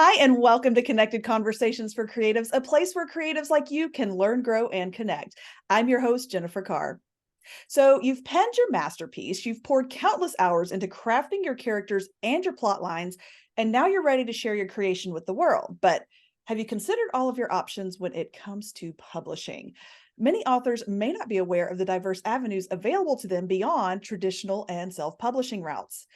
Hi, and welcome to Connected Conversations for Creatives, a place where creatives like you can learn, grow, and connect. I'm your host, Jennifer Carr. So, you've penned your masterpiece, you've poured countless hours into crafting your characters and your plot lines, and now you're ready to share your creation with the world. But have you considered all of your options when it comes to publishing? Many authors may not be aware of the diverse avenues available to them beyond traditional and self publishing routes.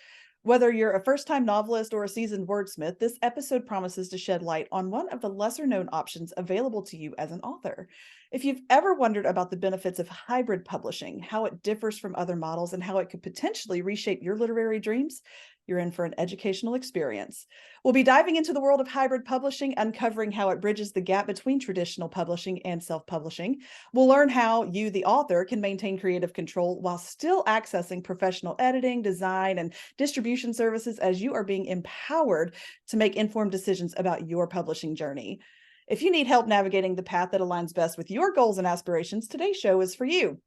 Whether you're a first time novelist or a seasoned wordsmith, this episode promises to shed light on one of the lesser known options available to you as an author. If you've ever wondered about the benefits of hybrid publishing, how it differs from other models, and how it could potentially reshape your literary dreams, you're in for an educational experience. We'll be diving into the world of hybrid publishing, uncovering how it bridges the gap between traditional publishing and self publishing. We'll learn how you, the author, can maintain creative control while still accessing professional editing, design, and distribution services as you are being empowered to make informed decisions about your publishing journey. If you need help navigating the path that aligns best with your goals and aspirations, today's show is for you.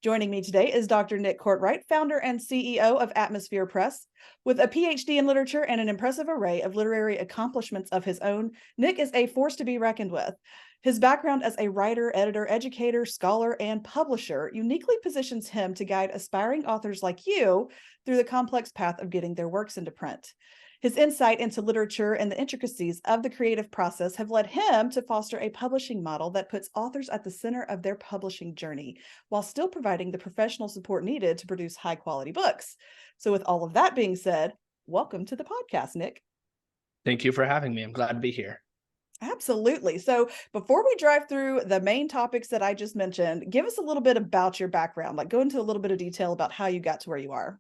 Joining me today is Dr. Nick Courtright, founder and CEO of Atmosphere Press. With a PhD in literature and an impressive array of literary accomplishments of his own, Nick is a force to be reckoned with. His background as a writer, editor, educator, scholar, and publisher uniquely positions him to guide aspiring authors like you through the complex path of getting their works into print. His insight into literature and the intricacies of the creative process have led him to foster a publishing model that puts authors at the center of their publishing journey, while still providing the professional support needed to produce high-quality books. So with all of that being said, welcome to the podcast, Nick. Thank you for having me. I'm glad to be here. Absolutely. So before we drive through the main topics that I just mentioned, give us a little bit about your background, like go into a little bit of detail about how you got to where you are.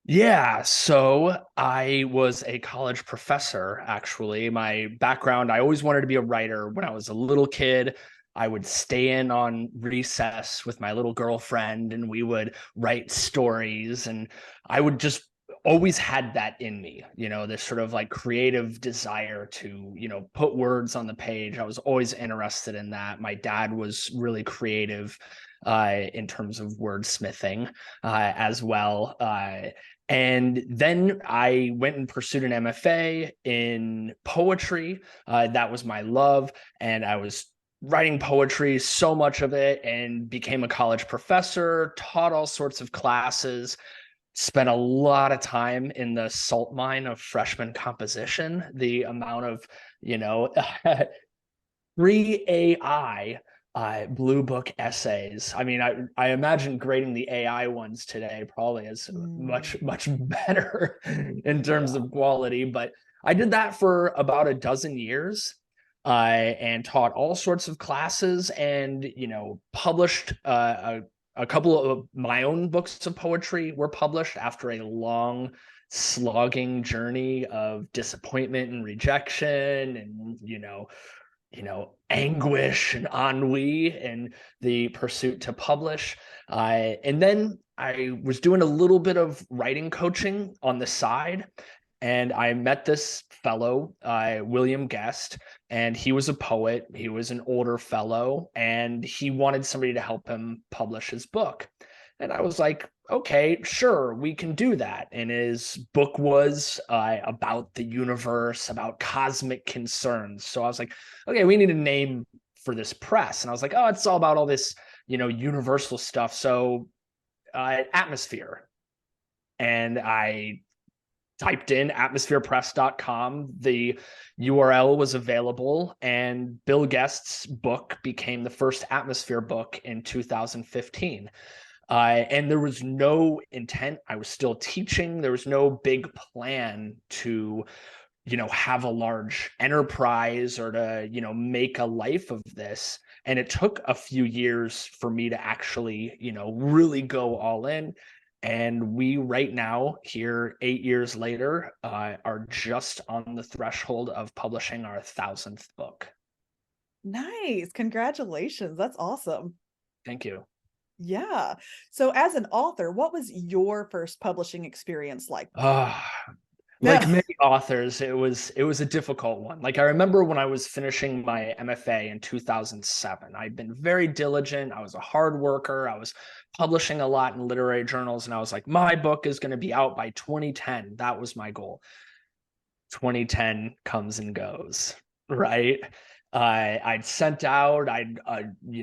Yeah, so I was a college professor, actually. My background, I always wanted to be a writer. When I was a little kid, I would stay in on recess with my little girlfriend and we would write stories. And I would just always had that in me, this sort of like creative desire to, put words on the page. I was always interested in that. My dad was really creative in terms of wordsmithing as well. And then I went and pursued an MFA in poetry. That was my love. And I was writing poetry, so much of it, and became a college professor, taught all sorts of classes, spent a lot of time in the salt mine of freshman composition. The amount of, free AI blue book essays. I mean, I imagine grading the AI ones today probably is much better in terms of quality. But I did that for about a dozen years and taught all sorts of classes and, published a couple of my own books of poetry were published after a long slogging journey of disappointment and rejection and, anguish and ennui and the pursuit to publish. And then I was doing a little bit of writing coaching on the side. And I met this fellow, William Guest, and he was a poet. He was an older fellow, and he wanted somebody to help him publish his book. And I was like, okay, sure, we can do that. And his book was about the universe, about cosmic concerns. So I was like, okay, we need a name for this press. And I was like, oh, it's all about all this, universal stuff. So Atmosphere. And I typed in atmospherepress.com. The URL was available, and Bill Guest's book became the first Atmosphere book in 2015. And there was no intent. I was still teaching. There was no big plan to, have a large enterprise or to, make a life of this. And it took a few years for me to actually, really go all in. And we right now, here 8 years later, are just on the threshold of publishing our 1,000th book. Nice. Congratulations. That's awesome. Thank you. Yeah. So as an author, what was your first publishing experience like? Like many authors, it was a difficult one. Like I remember when I was finishing my MFA in 2007, I'd been very diligent. I was a hard worker. I was publishing a lot in literary journals, and I was like, my book is going to be out by 2010. That was my goal. 2010 comes and goes, right? I'd sent out, I'd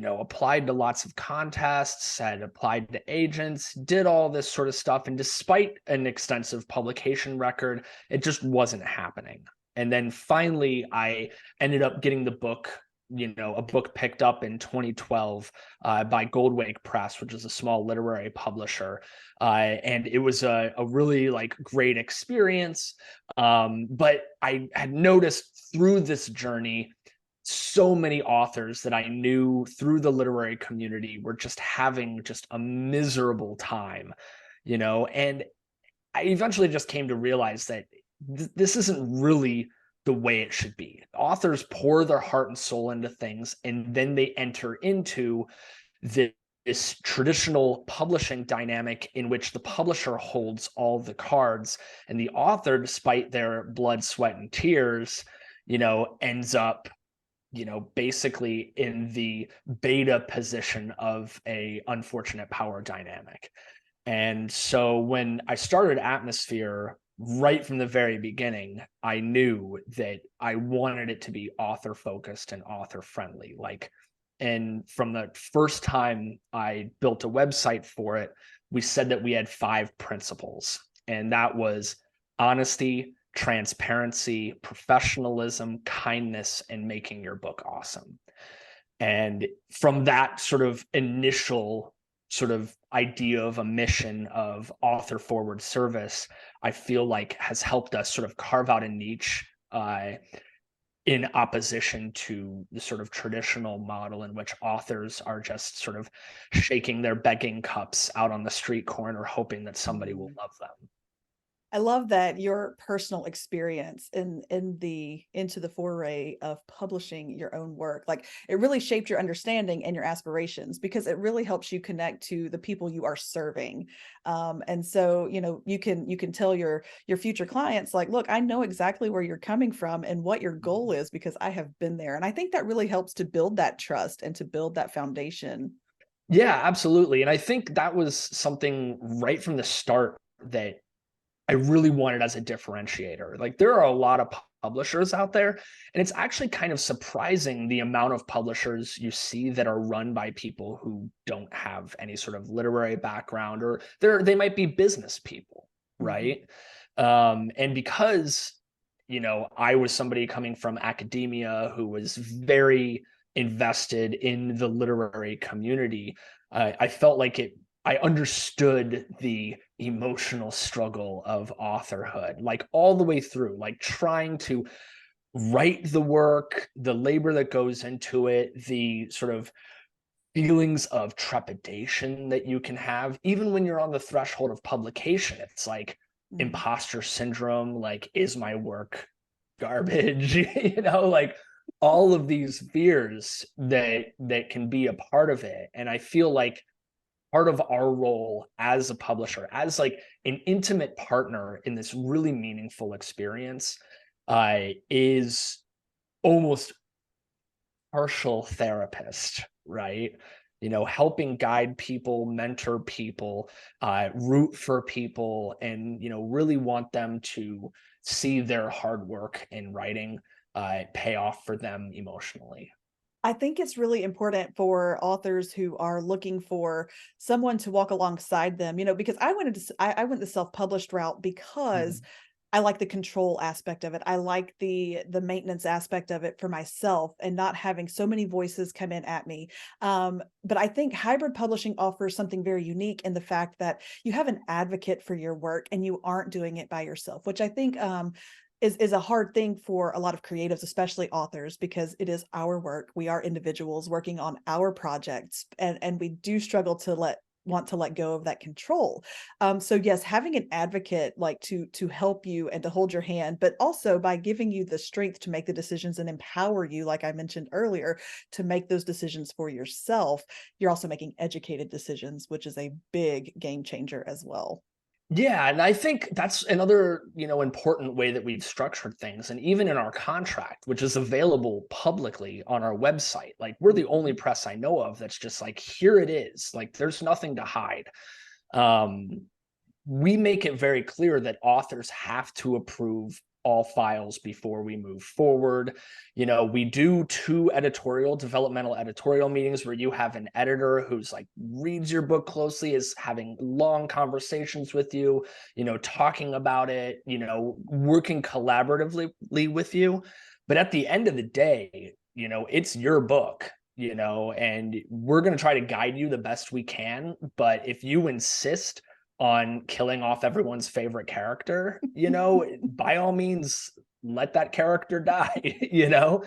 applied to lots of contests, had applied to agents, did all this sort of stuff, and despite an extensive publication record, it just wasn't happening. And then finally, I ended up getting the book, a book picked up in 2012 by Goldwake Press, which is a small literary publisher, and it was a really like great experience. But I had noticed through this journey, so many authors that I knew through the literary community were just having just a miserable time, and I eventually just came to realize that this isn't really the way it should be. Authors pour their heart and soul into things, and then they enter into this traditional publishing dynamic in which the publisher holds all the cards, and the author, despite their blood, sweat, and tears, ends up basically in the beta position of a unfortunate power dynamic. And so when I started Atmosphere, right from the very beginning, I knew that I wanted it to be author focused and author friendly. And from the first time I built a website for it, we said that we had 5 principles, and that was honesty, transparency, professionalism, kindness, and making your book awesome. And from that sort of initial sort of idea of a mission of author forward service, I feel like has helped us sort of carve out a niche in opposition to the sort of traditional model in which authors are just sort of shaking their begging cups out on the street corner, hoping that somebody will love them. I love that your personal experience into the foray of publishing your own work, like it really shaped your understanding and your aspirations, because it really helps you connect to the people you are serving. And so, you can tell your future clients, like, look, I know exactly where you're coming from and what your goal is, because I have been there. And I think that really helps to build that trust and to build that foundation. Yeah, absolutely. And I think that was something right from the start that I really wanted as a differentiator. Like, there are a lot of publishers out there, and it's actually kind of surprising the amount of publishers you see that are run by people who don't have any sort of literary background, or they might be business people, right? And because, I was somebody coming from academia who was very invested in the literary community, I felt like I understood the emotional struggle of authorhood, like all the way through, like trying to write the work, the labor that goes into it, the sort of feelings of trepidation that you can have, even when you're on the threshold of publication. It's like imposter syndrome, like, is my work garbage? Like all of these fears that can be a part of it. And I feel like part of our role as a publisher, as like an intimate partner in this really meaningful experience, is almost partial therapist, right? Helping guide people, mentor people, root for people, and really want them to see their hard work in writing pay off for them emotionally. I think it's really important for authors who are looking for someone to walk alongside them, because I went the self-published route because I like the control aspect of it. I like the maintenance aspect of it for myself and not having so many voices come in at me. But I think hybrid publishing offers something very unique in the fact that you have an advocate for your work and you aren't doing it by yourself, which I think is a hard thing for a lot of creatives, especially authors, because it is our work. We are individuals working on our projects, and we do struggle to want to let go of that control. So yes, having an advocate like to help you and to hold your hand, but also by giving you the strength to make the decisions and empower you, like I mentioned earlier, to make those decisions for yourself. You're also making educated decisions, which is a big game changer as well. Yeah, and I think that's another, important way that we've structured things. And even in our contract, which is available publicly on our website, like we're the only press I know of that's just like, here it is. Like, there's nothing to hide. We make it very clear that authors have to approve all files before we move forward. You know, we do 2 developmental editorial meetings where you have an editor who's like reads your book closely, is having long conversations with you, you know, talking about it, you know, working collaboratively with you. But at the end of the day, you know, it's your book, you know, and we're going to try to guide you the best we can. But if you insist on killing off everyone's favorite character, you know, by all means, let that character die, you know?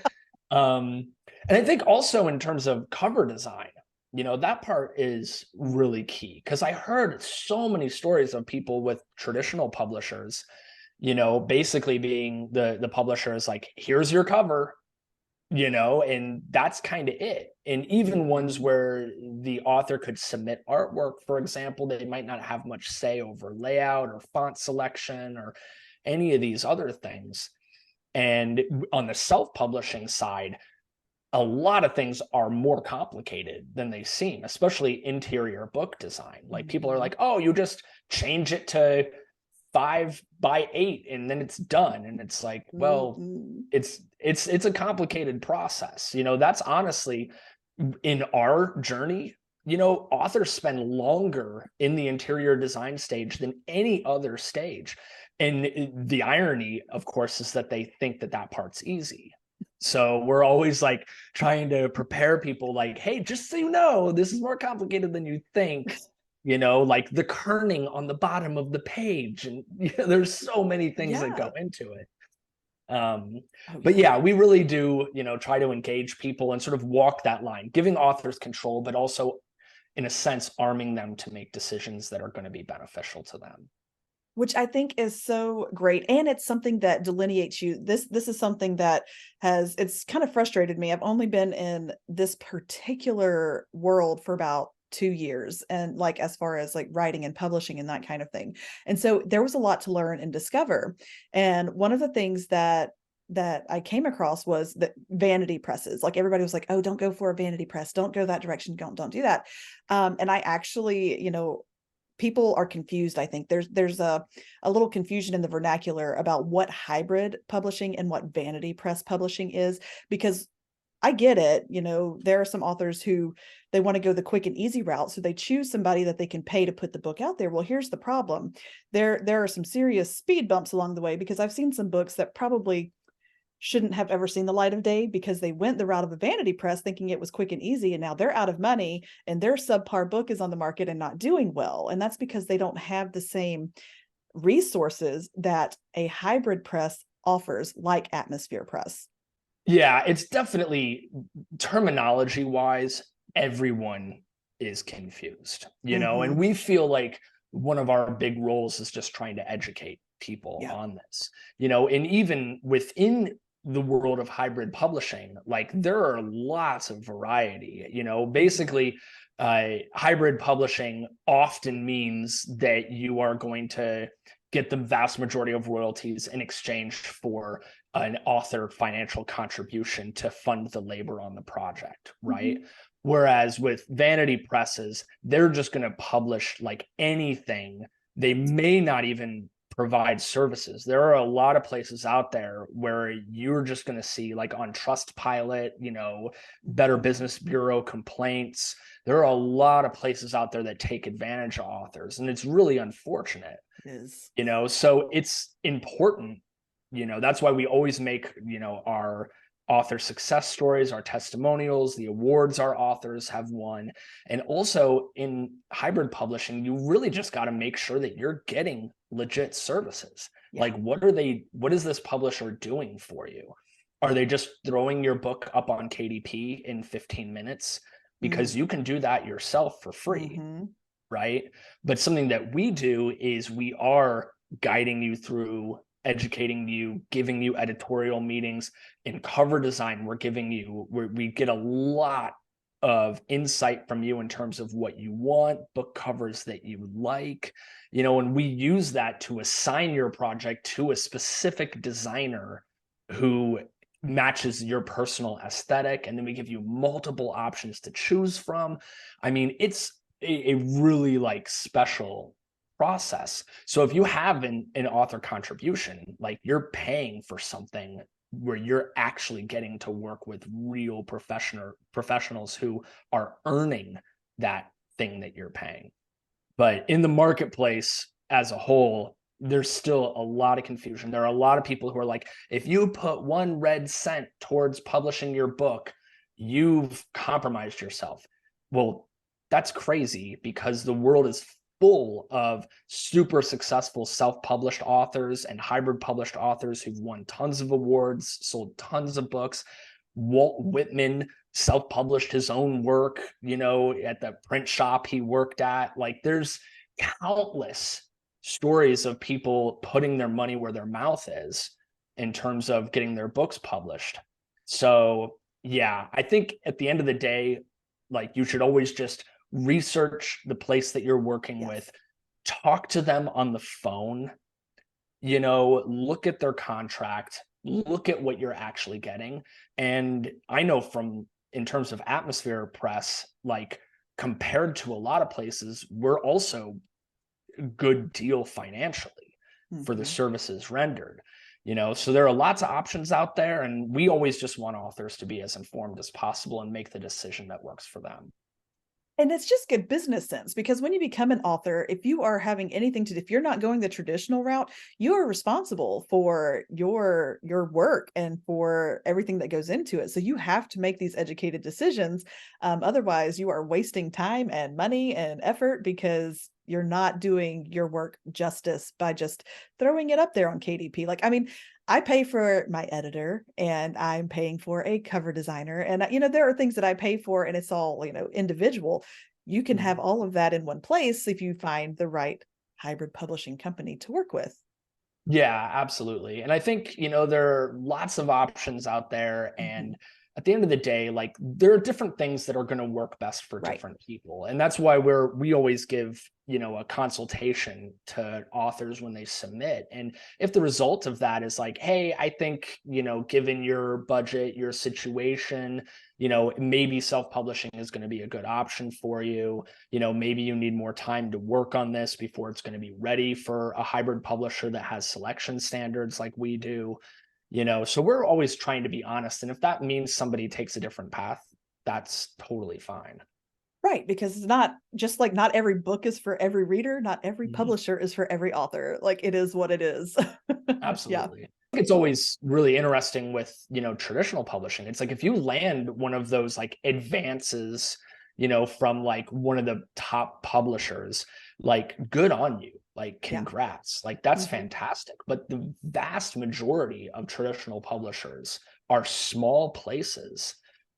And I think also in terms of cover design, you know, that part is really key, because I heard so many stories of people with traditional publishers, you know, basically being the publisher is like, here's your cover, you know, and that's kind of it. And even ones where the author could submit artwork, for example, they might not have much say over layout or font selection or any of these other things. And on the self-publishing side, a lot of things are more complicated than they seem, especially interior book design. Like people are like, oh, you just change it to 5x8 and then it's done. And it's like, well, it's a complicated process. You know, that's honestly, in our journey, you know, authors spend longer in the interior design stage than any other stage. And the irony, of course, is that they think that that part's easy. So we're always like trying to prepare people like, hey, just so you know, this is more complicated than you think. You know, like the kerning on the bottom of the page, and you know, there's so many things that go into it. But yeah, we really do, you know, try to engage people and sort of walk that line, giving authors control, but also in a sense, arming them to make decisions that are going to be beneficial to them. Which I think is so great. And it's something that delineates you. This is something that it's kind of frustrated me. I've only been in this particular world for about 2 years, and like as far as like writing and publishing and that kind of thing. And so there was a lot to learn and discover. And one of the things that I came across was that vanity presses, like everybody was like, oh, don't go for a vanity press, don't go that direction, don't do that. And I actually, you know, people are confused. I think there's a little confusion in the vernacular about what hybrid publishing and what vanity press publishing is, because I get it. You know, there are some authors who they want to go the quick and easy route. So they choose somebody that they can pay to put the book out there. Well, here's the problem. There are some serious speed bumps along the way, because I've seen some books that probably shouldn't have ever seen the light of day because they went the route of a vanity press thinking it was quick and easy. And now they're out of money and their subpar book is on the market and not doing well. And that's because they don't have the same resources that a hybrid press offers, like Atmosphere Press. Yeah, it's definitely, terminology wise, everyone is confused, you know, and we feel like one of our big roles is just trying to educate people on this, you know, and even within the world of hybrid publishing, like there are lots of variety, you know, basically hybrid publishing often means that you are going to get the vast majority of royalties in exchange for an author financial contribution to fund the labor on the project, right? Whereas with vanity presses, they're just going to publish like anything. They may not even provide services. There are a lot of places out there where you're just going to see, like on Trustpilot, you know, Better Business Bureau complaints. There are a lot of places out there that take advantage of authors, and it's really unfortunate. It is. You know, so it's important, you know, that's why we always make, you know, our author success stories, our testimonials, the awards our authors have won. And also in hybrid publishing, you really just got to make sure that you're getting legit services. Like what is this publisher doing for you? Are they just throwing your book up on KDP in 15 minutes? Because you can do that yourself for free, right? But something that we do is we are guiding you through, educating you, giving you editorial meetings. In cover design, we get a lot of insight from you in terms of what you want, book covers that you like, you know, and we use that to assign your project to a specific designer who matches your personal aesthetic. And then we give you multiple options to choose from. I mean, it's a really like special process. So if you have an author contribution, like you're paying for something where you're actually getting to work with real professionals who are earning that thing that you're paying. But in the marketplace as a whole, there's still a lot of confusion. There are a lot of people who are like, if you put 1 red cent towards publishing your book, you've compromised yourself. Well, that's crazy, because the world is full of super successful self-published authors and hybrid published authors who've won tons of awards, sold tons of books. Walt Whitman self-published his own work, at the print shop he worked at. Like, there's countless stories of people putting their money where their mouth is in terms of getting their books published. So yeah, I think at the end of the day, like, you should always just research the place that you're working with, talk to them on the phone, look at their contract, look at what you're actually getting. And I know from, in terms of Atmosphere Press, like, compared to a lot of places, we're also a good deal financially for the services rendered. So there are lots of options out there, and we always just want authors to be as informed as possible and make the decision that works for them. And it's just good business sense, because when you become an author, if you are having anything to, if you're not going the traditional route, you are responsible for your work and for everything that goes into it. So you have to make these educated decisions. Otherwise, you are wasting time and money and effort, because you're not doing your work justice by just throwing it up there on KDP. Like, I mean, I pay for my editor, and I'm paying for a cover designer, and there are things that I pay for, and it's all, individual. You can have all of that in one place if you find the right hybrid publishing company to work with. Yeah, absolutely. And I think, there are lots of options out there. And at the end of the day, like, there are different things that are going to work best for different people. And that's why we always give, a consultation to authors when they submit. And if the result of that is like, hey, I think, given your budget, your situation, maybe self-publishing is going to be a good option for you. Maybe you need more time to work on this before it's going to be ready for a hybrid publisher that has selection standards like we do. So we're always trying to be honest. And if that means somebody takes a different path, that's totally fine. Right, because it's not just like, not every book is for every reader, not every publisher is for every author. Like, it is what it is. Absolutely. It's always really interesting with, traditional publishing. It's like, if you land one of those like advances, from like one of the top publishers, like, good on you. Like, congrats. Like, that's fantastic. But the vast majority of traditional publishers are small places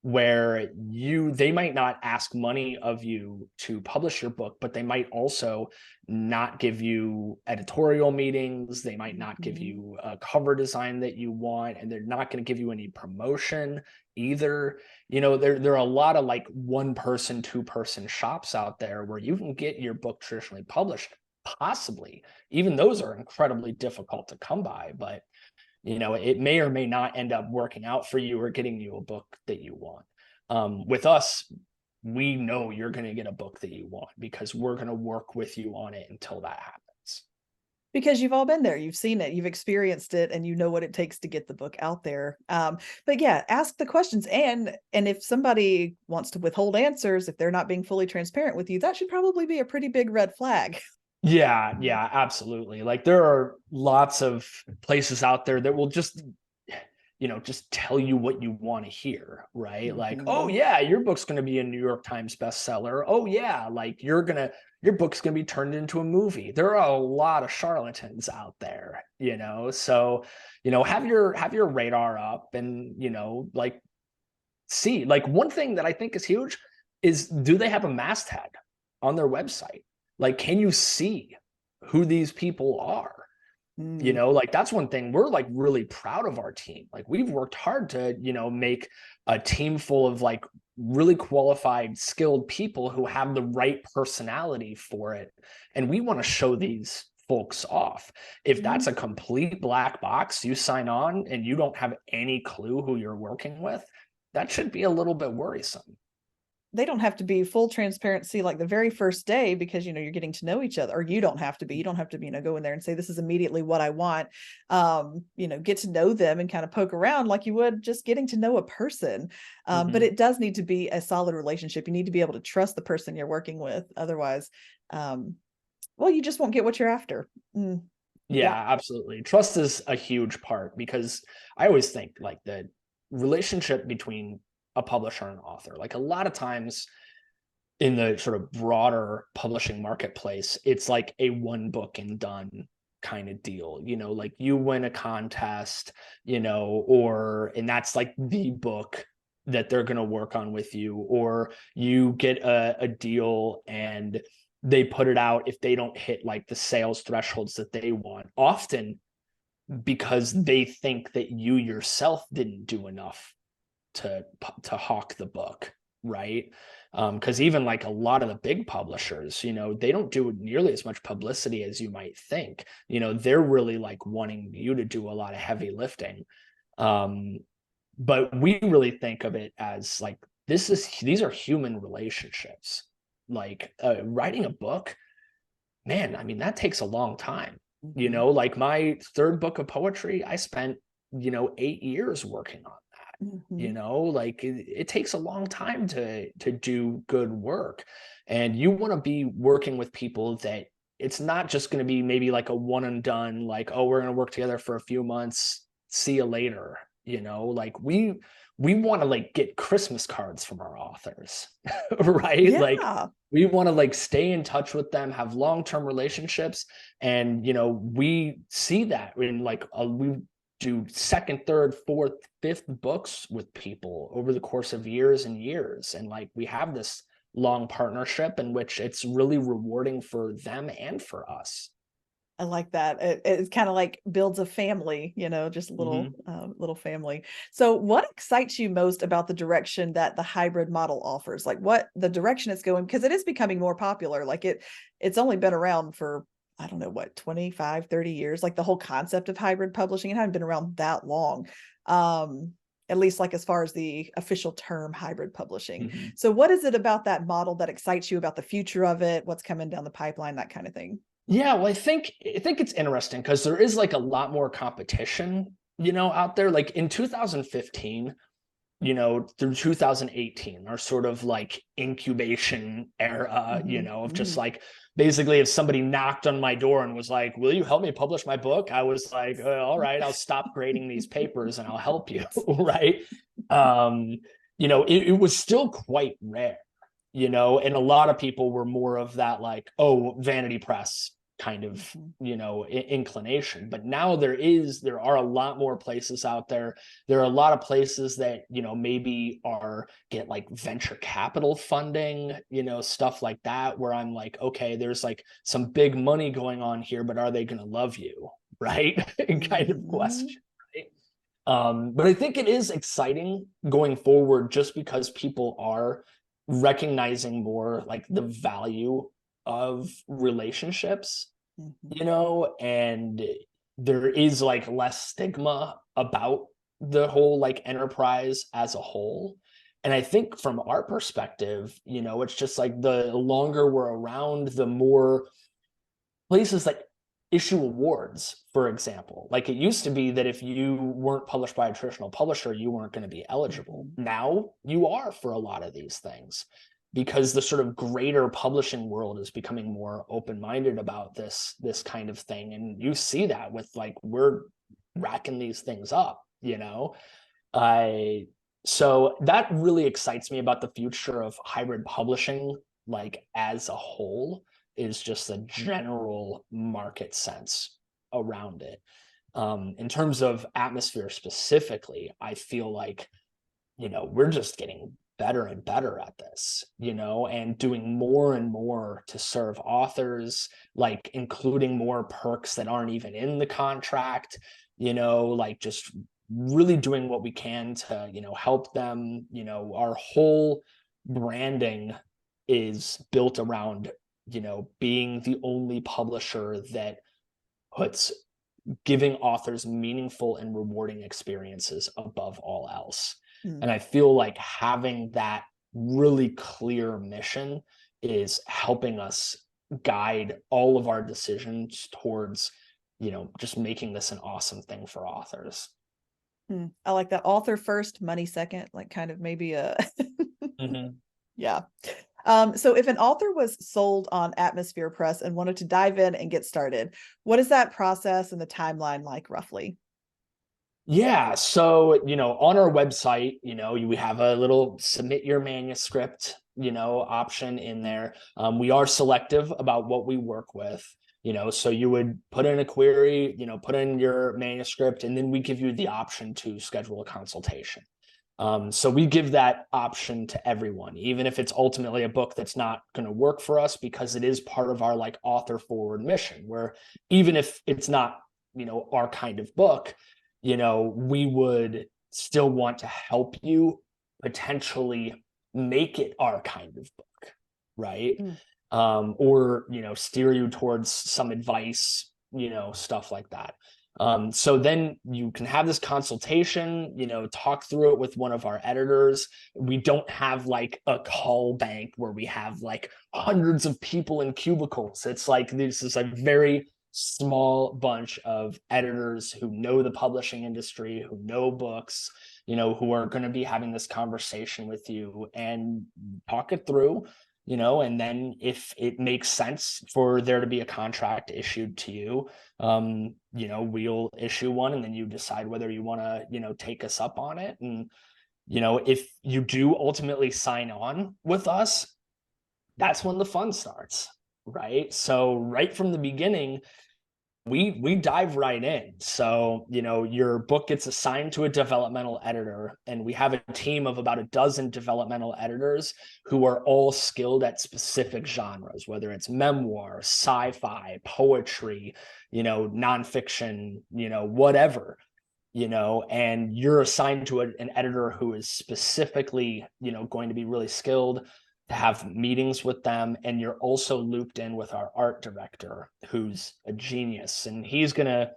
where they might not ask money of you to publish your book, but they might also not give you editorial meetings. They might not give you a cover design that you want, and they're not going to give you any promotion either. There are a lot of like 1-person, 2-person shops out there where you can get your book traditionally published. Possibly, even those are incredibly difficult to come by, but it may or may not end up working out for you or getting you a book that you want. With us, we know you're going to get a book that you want, because we're going to work with you on it until that happens. Because you've all been there, you've seen it, you've experienced it, and you know what it takes to get the book out there. But yeah, ask the questions. And if somebody wants to withhold answers, if they're not being fully transparent with you, that should probably be a pretty big red flag. Yeah, absolutely. Like, there are lots of places out there that will just tell you what you want to hear, right? Like, oh yeah, your book's going to be a New York Times bestseller. Oh yeah, like, your book's going to be turned into a movie. There are a lot of charlatans out there, so, have your radar up, and, like, see, like, one thing that I think is huge is, do they have a masthead on their website? Like, can you see who these people are? Like, that's one thing we're like really proud of our team. Like, we've worked hard to, make a team full of like really qualified, skilled people who have the right personality for it. And we want to show these folks off. If that's a complete black box, you sign on and you don't have any clue who you're working with, that should be a little bit worrisome. they don't have to be full transparency like the very first day, because you're getting to know each other. Or you don't have to be go in there and say this is immediately what I want. Get to know them and kind of poke around like you would just getting to know a person. But it does need to be a solid relationship. You need to be able to trust the person you're working with. Otherwise, well, you just won't get what you're after. Yeah, absolutely. Trust is a huge part, because I always think like the relationship between a publisher and author, like a lot of times in the sort of broader publishing marketplace, it's like a one book and done kind of deal, like you win a contest, and that's like the book that they're going to work on with you, or you get a deal and they put it out if they don't hit like the sales thresholds that they want, often because they think that you yourself didn't do enough to hawk the book, right? Because even like a lot of the big publishers, they don't do nearly as much publicity as you might think. They're really like wanting you to do a lot of heavy lifting. But we really think of it as like these are human relationships. Like writing a book, man, I mean, that takes a long time. Like my third book of poetry, I spent 8 years working on that. Like it takes a long time to do good work, and you want to be working with people that it's not just going to be maybe like a one and done, like, oh, we're going to work together for a few months, see you later. Like we want to like get Christmas cards from our authors, right? Like we want to like stay in touch with them, have long-term relationships. And, we see that in like, we do second, third, fourth, fifth books with people over the course of years and years. And like, we have this long partnership in which it's really rewarding for them and for us. I like that. It's kind of like builds a family, just a little family. So what excites you most about the direction that the hybrid model offers? Like what the direction it's going, because it is becoming more popular. Like it's only been around for, I don't know what, 25, 30 years. Like the whole concept of hybrid publishing, it hadn't been around that long. At least like as far as the official term hybrid publishing. So what is it about that model that excites you about the future of it? What's coming down the pipeline, that kind of thing? Yeah, well, I think it's interesting because there is like a lot more competition, out there. Like in 2015, through 2018 are sort of like incubation era, of just like basically if somebody knocked on my door and was like, will you help me publish my book? I was like, all right, I'll stop grading these papers and I'll help you, right? It was still quite rare. And a lot of people were more of that, like, oh, vanity press kind of, inclination. But now there are a lot more places out there. There are a lot of places that, maybe get like venture capital funding, stuff like that, where I'm like, okay, there's like some big money going on here, but are they going to love you? Right. kind of question. But I think it is exciting going forward just because people are recognizing more like the value of relationships, and there is like less stigma about the whole like enterprise as a whole. And I think from our perspective, it's just like the longer we're around, the more places like issue awards, for example. Like it used to be that if you weren't published by a traditional publisher, you weren't going to be eligible. Now you are for a lot of these things, because the sort of greater publishing world is becoming more open-minded about this kind of thing. And you see that with like, we're racking these things up, so that really excites me about the future of hybrid publishing, like as a whole, is just a general market sense around it. In terms of atmosphere specifically, I feel like, we're just getting better and better at this, and doing more and more to serve authors, like including more perks that aren't even in the contract, like just really doing what we can to, help them. Our whole branding is built around being the only publisher that puts giving authors meaningful and rewarding experiences above all else. And I feel like having that really clear mission is helping us guide all of our decisions towards, just making this an awesome thing for authors. I like that. Author first, money second, like kind of maybe a Mhm. yeah. So if an author was sold on Atmosphere Press and wanted to dive in and get started, what is that process and the timeline like roughly? Yeah. So, on our website, we have a little submit your manuscript, option in there. We are selective about what we work with, so you would put in a query, put in your manuscript, and then we give you the option to schedule a consultation. So we give that option to everyone, even if it's ultimately a book that's not going to work for us, because it is part of our like author forward mission, where even if it's not, our kind of book, we would still want to help you potentially make it our kind of book, right? Mm. Or, steer you towards some advice, stuff like that. So then you can have this consultation, talk through it with one of our editors. We don't have like a call bank where we have like hundreds of people in cubicles. It's like this is a very small bunch of editors who know the publishing industry, who know books, who are going to be having this conversation with you and talk it through, and then if it makes sense for there to be a contract issued to you, we'll issue one, and then you decide whether you want to, take us up on it. And, if you do ultimately sign on with us, that's when the fun starts, right? So right from the beginning, we dive right in. So, your book gets assigned to a developmental editor, and we have a team of about a dozen developmental editors who are all skilled at specific genres, whether it's memoir, sci-fi, poetry, nonfiction, whatever, and you're assigned to an editor who is specifically, going to be really skilled to have meetings with them. And you're also looped in with our art director, who's a genius, and he's going to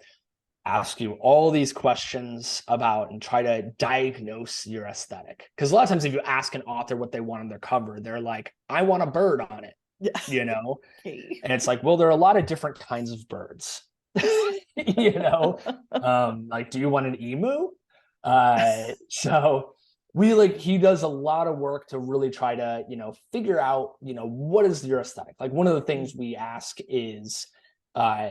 ask you all these questions about and try to diagnose your aesthetic. Because a lot of times if you ask an author what they want on their cover, they're like, I want a bird on it, Yeah. Okay. and it's like, well, there are a lot of different kinds of birds. you know like, do you want an emu? So he does a lot of work to really try to figure out what is your aesthetic. Like, one of the things we ask is uh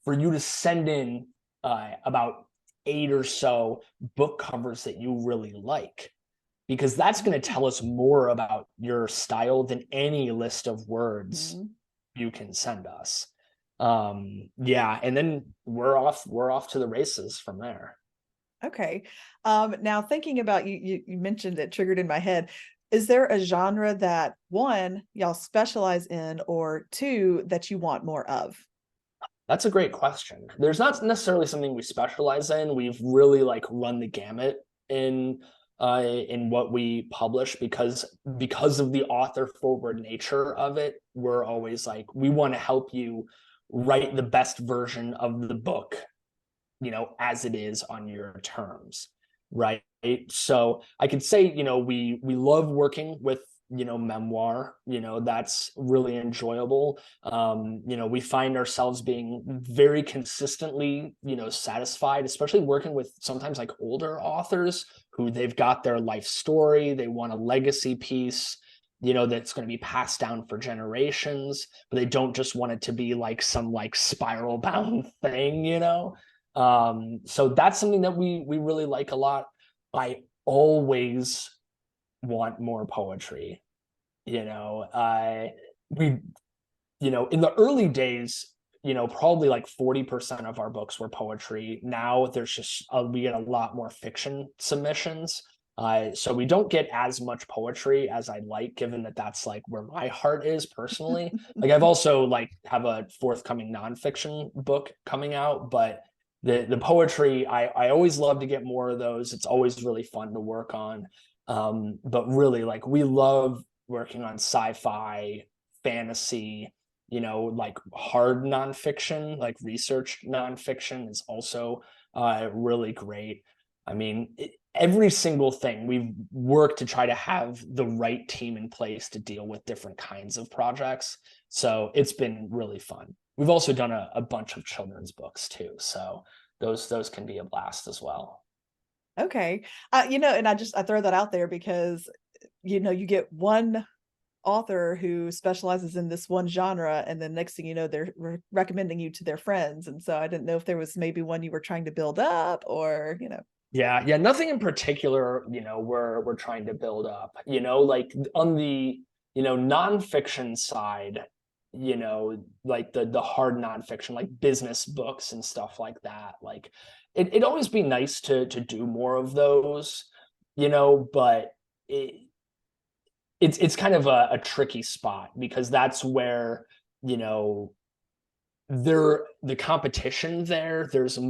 for you to send in about 8 or so book covers that you really like, because that's going to tell us more about your style than any list of words Mhm. you can send us. Yeah, and then we're off to the races from there. Okay. Now thinking about you mentioned it triggered in my head. Is there a genre that one, y'all specialize in, or two, that you want more of? That's a great question. There's not necessarily something we specialize in. We've really like run the gamut in what we publish, because of the author forward nature of it. We're always like, we want to help you write the best version of the book, as it is on your terms, right? So I could say, we love working with, memoir, that's really enjoyable. We find ourselves being very consistently, satisfied, especially working with sometimes like older authors who they've got their life story, they want a legacy piece, that's going to be passed down for generations, but they don't just want it to be like some like spiral bound thing. So that's something that we really like a lot. I always want more poetry. We in the early days, probably like 40% of our books were poetry. Now there's just we get a lot more fiction submissions. So we don't get as much poetry as I'd like, given that that's like where my heart is personally. Like, I've also like have a forthcoming nonfiction book coming out, but the poetry, I always love to get more of those. It's always really fun to work on. But really, like, we love working on sci-fi, fantasy, like hard nonfiction, like research nonfiction is also really great. I mean, every single thing we've worked to try to have the right team in place to deal with different kinds of projects. So it's been really fun. We've also done a bunch of children's books too. So those can be a blast as well. Okay. And I throw that out there because, you get one author who specializes in this one genre, and then next thing you know, they're recommending you to their friends. And so I didn't know if there was maybe one you were trying to build up or. Yeah, nothing in particular, we're trying to build up, like on the, nonfiction side, like the hard nonfiction, like business books and stuff like that. Like it'd always be nice to do more of those, but it's kind of a tricky spot because that's where, you know, the competition there's a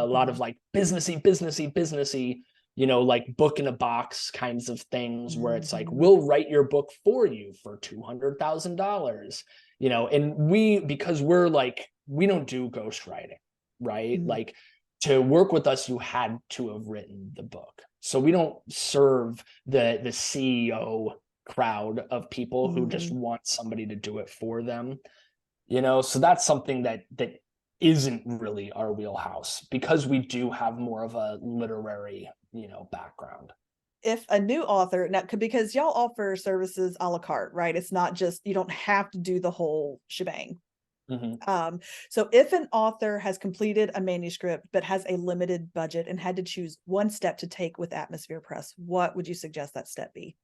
lot of Mhm. like businessy, like book in a box kinds of things where it's like, Mhm. we'll write your book for you for $200,000, and because we're like, we don't do ghostwriting, right? Mhm. Like to work with us, you had to have written the book. So we don't serve the CEO crowd of people who just Mhm. want somebody to do it for them. So that's something that isn't really our wheelhouse because we do have more of a literary, background. If a new author now, because y'all offer services a la carte, right? It's not just, you don't have to do the whole shebang. Mhm. Um, so if an author has completed a manuscript but has a limited budget and had to choose one step to take with Atmosphere Press, what would you suggest that step be?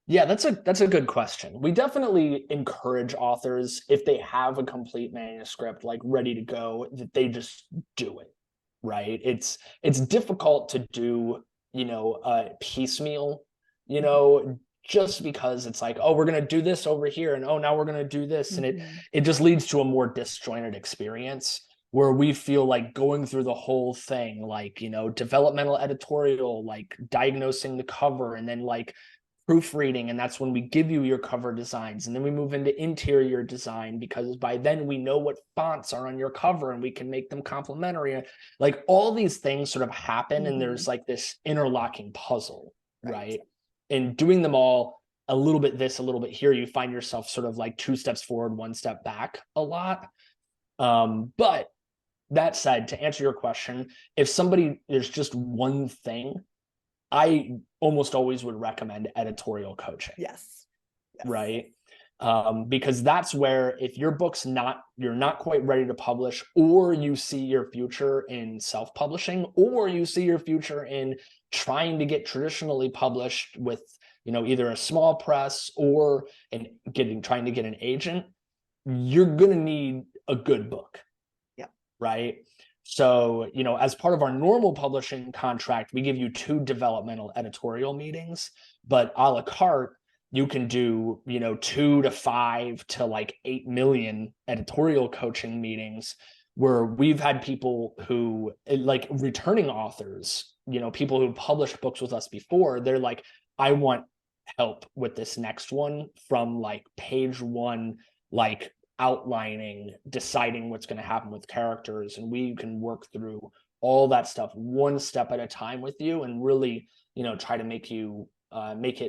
Yeah, that's a good question. We definitely encourage authors, if they have a complete manuscript like ready to go, that they just do it, right? It's difficult to do, piecemeal, just because it's like, oh, we're gonna do this over here, and oh, now we're gonna do this, and it Mhm. it just leads to a more disjointed experience where we feel like going through the whole thing, like, developmental editorial, like diagnosing the cover, and then like proofreading, and that's when we give you your cover designs, and then we move into interior design because by then we know what fonts are on your cover and we can make them complementary. Like all these things sort of happen, and Mhm. there's like this interlocking puzzle, Right. right? And doing them all a little bit this, a little bit here, you find yourself sort of like two steps forward, one step back a lot. But that said, to answer your question, if somebody, there's just one thing, I almost always would recommend editorial coaching, Yes. Yes. right? Because that's where if your book's you're not quite ready to publish, or you see your future in self-publishing, or you see your future in trying to get traditionally published with, either a small press or trying to get an agent, you're going to need a good book, Yep. right? So, as part of our normal publishing contract, we give you 2 developmental editorial meetings, but a la carte, you can do, 2 to 5 to like 8 million editorial coaching meetings where we've had people who like returning authors, people who published books with us before, they're like, I want help with this next one from like page 1, like outlining, deciding what's going to happen with characters, and we can work through all that stuff one step at a time with you, and really, try to make you make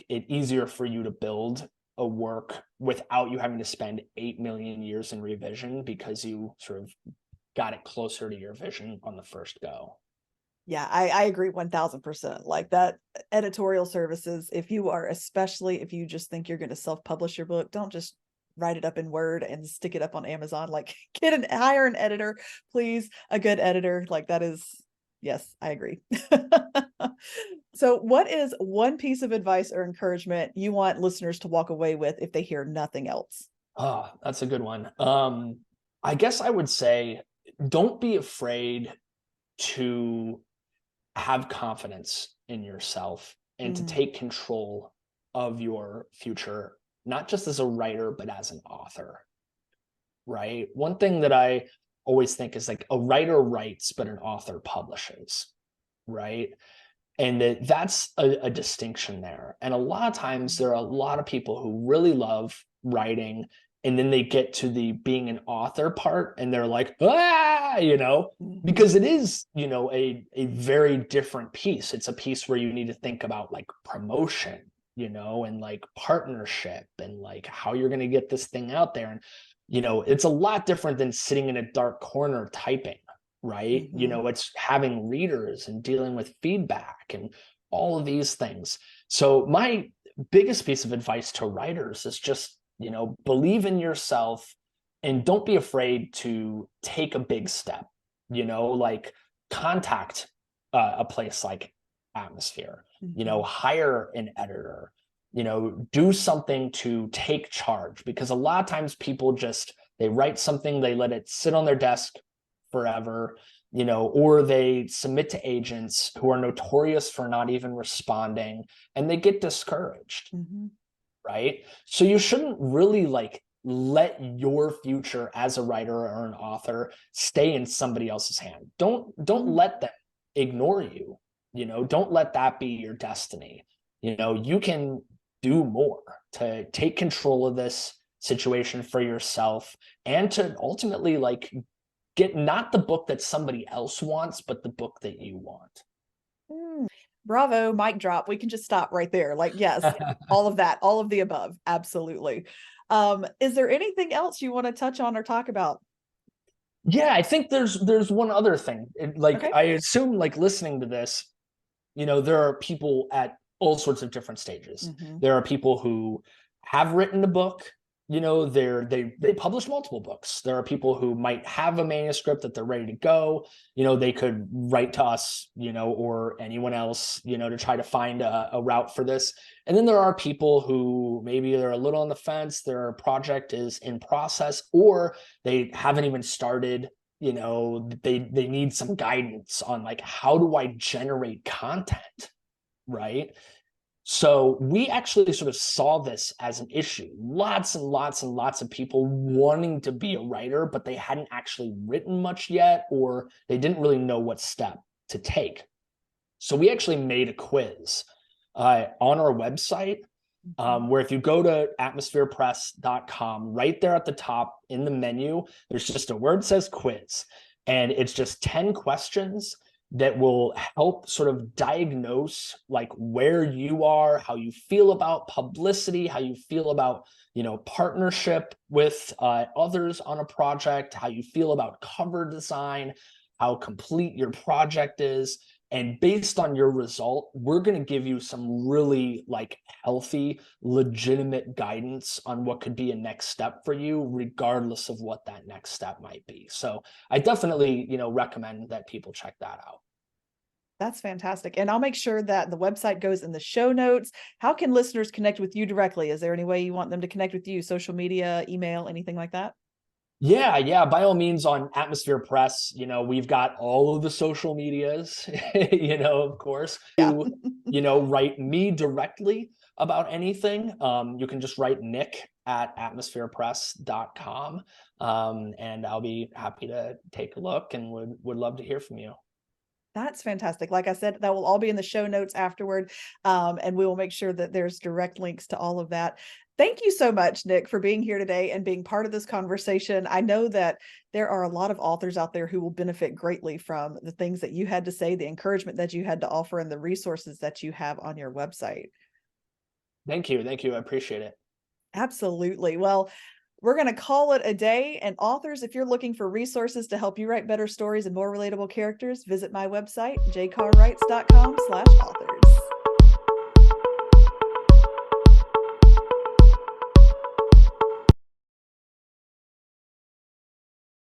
it easier for you to build a work without you having to spend 8 million years in revision because you sort of got it closer to your vision on the first go. Yeah, I agree 1000%. Like that editorial services, especially if you just think you're going to self-publish your book, don't just write it up in Word and stick it up on Amazon. Like hire an editor, please, a good editor. Like that is, yes, I agree. So what is one piece of advice or encouragement you want listeners to walk away with if they hear nothing else? Oh, that's a good one. I guess I would say don't be afraid to have confidence in yourself and to Mm, take control of your future, not just as a writer, but as an author, right? One thing that I always think is like a writer writes, but an author publishes, right? And that's a distinction there. And a lot of times there are a lot of people who really love writing and then they get to the being an author part and they're like, ah, because it is, a very different piece. It's a piece where you need to think about like promotion, and like partnership and like how you're going to get this thing out there. And, it's a lot different than sitting in a dark corner typing, right? It's having readers and dealing with feedback and all of these things. So my biggest piece of advice to writers is just, believe in yourself and don't be afraid to take a big step, like contact a place like Atmosphere, hire an editor, do something to take charge, because a lot of times people they write something, they let it sit on their desk forever, or they submit to agents who are notorious for not even responding, and they get discouraged, right? So you shouldn't really like let your future as a writer or an author stay in somebody else's hand. Don't let them ignore you. Don't let that be your destiny. You can do more to take control of this situation for yourself and to ultimately like get not the book that somebody else wants, but the book that you want. Bravo, mic drop. We can just stop right there. Like, yes, all of that, all of the above. Absolutely. Is there anything else you want to touch on or talk about? Yeah, I think there's one other thing. Okay. I assume like listening to this, there are people at all sorts of different stages. There are people who have written a book, they publish multiple books. There are people who might have a manuscript that they're ready to go. They could write to us, or anyone else, to try to find a route for this. And then there are people who maybe they're a little on the fence, their project is in process, or they haven't even started. They need some guidance on like, how do I generate content, right? So we actually sort of saw this as an issue. Lots and lots and lots of people wanting to be a writer, but they hadn't actually written much yet, or they didn't really know what step to take. So we actually made a quiz on our website, where if you go to atmospherepress.com, right there at the top in the menu, there's just a word that says quiz. And it's just 10 questions that will help sort of diagnose like where you are, how you feel about publicity, how you feel about, partnership with others on a project, how you feel about cover design, how complete your project is. And based on your result, we're going to give you some really like healthy, legitimate guidance on what could be a next step for you, regardless of what that next step might be. So I definitely, recommend that people check that out. That's fantastic. And I'll make sure that the website goes in the show notes. How can listeners connect with you directly? Is there any way you want them to connect with you? Social media, email, anything like that? Yeah. By all means, on Atmosphere Press, we've got all of the social medias, of course. Yeah. Write me directly about anything. You can just write Nick at atmospherepress.com. And I'll be happy to take a look and would love to hear from you. That's fantastic. Like I said, that will all be in the show notes afterward. And we will make sure that there's direct links to all of that. Thank you so much, Nick, for being here today and being part of this conversation. I know that there are a lot of authors out there who will benefit greatly from the things that you had to say, the encouragement that you had to offer, and the resources that you have on your website. Thank you. I appreciate it. Absolutely. Well, we're going to call it a day. And authors, if you're looking for resources to help you write better stories and more relatable characters, visit my website, jcarwrites.com/authors.